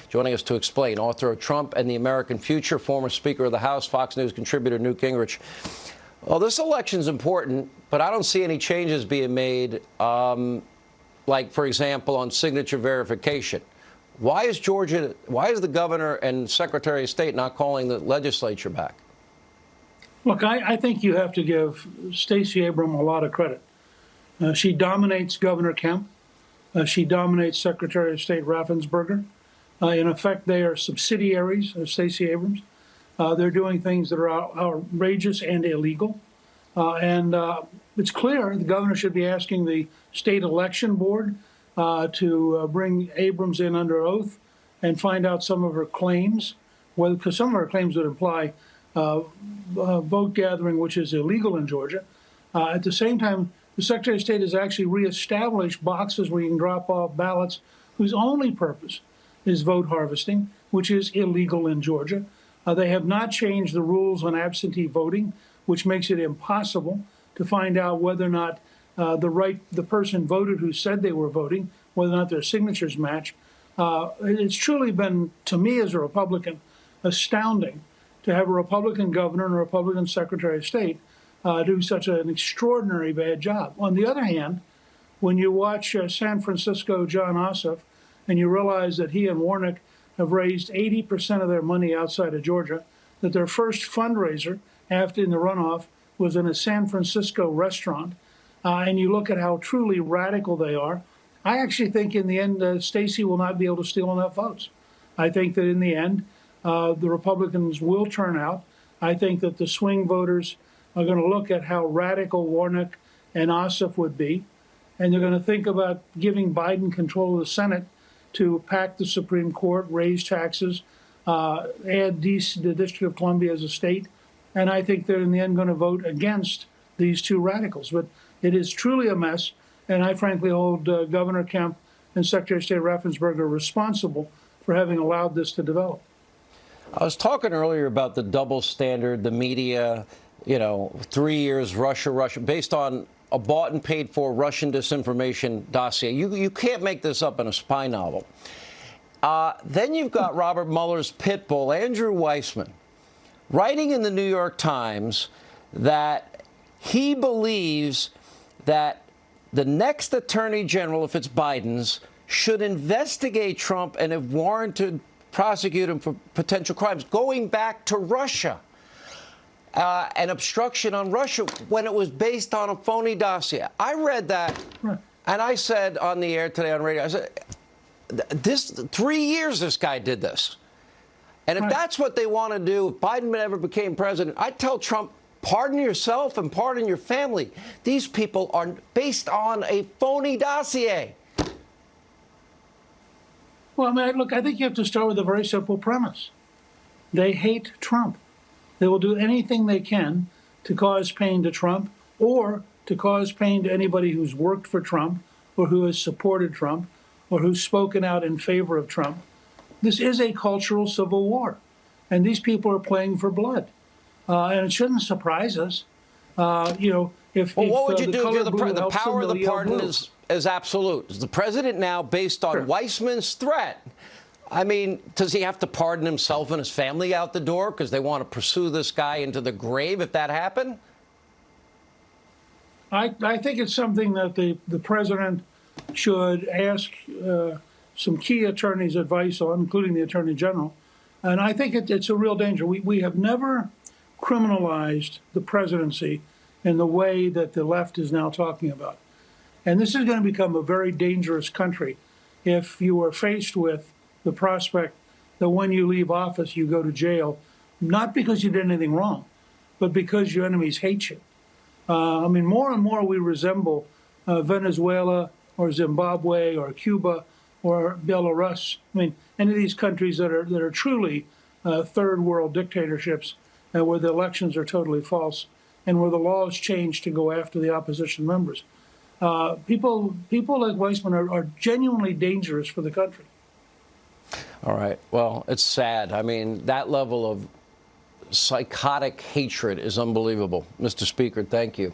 Joining us to explain, author of Trump and the American Future, former Speaker of the House, Fox News contributor Newt Gingrich. Well, this election's important, but I don't see any changes being made, like, for example, on signature verification. Why is the governor and Secretary of State not calling the legislature back? Look, I think you have to give Stacey Abrams a lot of credit. She dominates Governor Kemp. She dominates Secretary of State Raffensperger. In effect, they are subsidiaries of Stacey Abrams. They're doing things that are outrageous and illegal. And it's clear the governor should be asking the state election board to bring Abrams in under oath and find out some of her claims, because some of her claims would imply vote gathering, which is illegal in Georgia. At the same time, the Secretary of State has actually reestablished boxes where you can drop off ballots whose only purpose is vote harvesting, which is illegal in Georgia. They have not changed the rules on absentee voting, which makes it impossible to find out whether or not the person voted who said they were voting, whether or not their signatures match. It's truly been, to me as a Republican, astounding to have a Republican governor and a Republican Secretary of State do such an extraordinary bad job. On the other hand, when you watch San Francisco John Ossoff and you realize that he and Warnock have raised 80% of their money outside of Georgia, that their first fundraiser after in the runoff was in a San Francisco restaurant, and you look at how truly radical they are, I actually think in the end Stacey will not be able to steal enough votes. I think that in the end the Republicans will turn out. I think that the swing voters are going to look at how radical Warnock and Ossoff would be, and they're going to think about giving Biden control of the Senate to pack the Supreme Court, raise taxes, add the District of Columbia as a state. And I think they're in the end going to vote against these two radicals. But it is truly a mess. And I frankly hold Governor Kemp and Secretary of State Raffensperger responsible for having allowed this to develop. I was talking earlier about the double standard, the media, 3 years, Russia, based on a bought and paid for Russian disinformation dossier. You can't make this up in a spy novel. Then you've got Robert Mueller's pit bull, Andrew Weissmann, writing in the New York Times that he believes that the next attorney general, if it's Biden's, should investigate Trump and, if warranted, prosecute him for potential crimes, going back to Russia. An obstruction on Russia when it was based on a phony dossier. I read that, and I said on the air today on radio, I said, this 3 years this guy did this. And if that's what they want to do, if Biden ever became president, I'd tell Trump, pardon yourself and pardon your family. These people are based on a phony dossier. Well, look, I think you have to start with a very simple premise. They hate Trump. They will do anything they can to cause pain to Trump or to cause pain to anybody who's worked for Trump or who has supported Trump or who's spoken out in favor of Trump. This is a cultural civil war, and these people are playing for blood. And it shouldn't surprise us. What would you do if the power of the pardon is absolute? Is the president now, based on Weissmann's threat, I mean, does he have to pardon himself and his family out the door because they want to pursue this guy into the grave if that happened? I think it's something that the president should ask some key attorneys' advice on, including the attorney general. And I think it's a real danger. We have never criminalized the presidency in the way that the left is now talking about. And this is going to become a very dangerous country if you are faced with the prospect that when you leave office, you go to jail, not because you did anything wrong, but because your enemies hate you. More and more we resemble Venezuela or Zimbabwe or Cuba or Belarus. Any of these countries that are truly third world dictatorships where the elections are totally false and where the laws change to go after the opposition members. People like Weissmann are genuinely dangerous for the country. All right. Well, it's sad. That level of psychotic hatred is unbelievable. Mr. Speaker, thank you.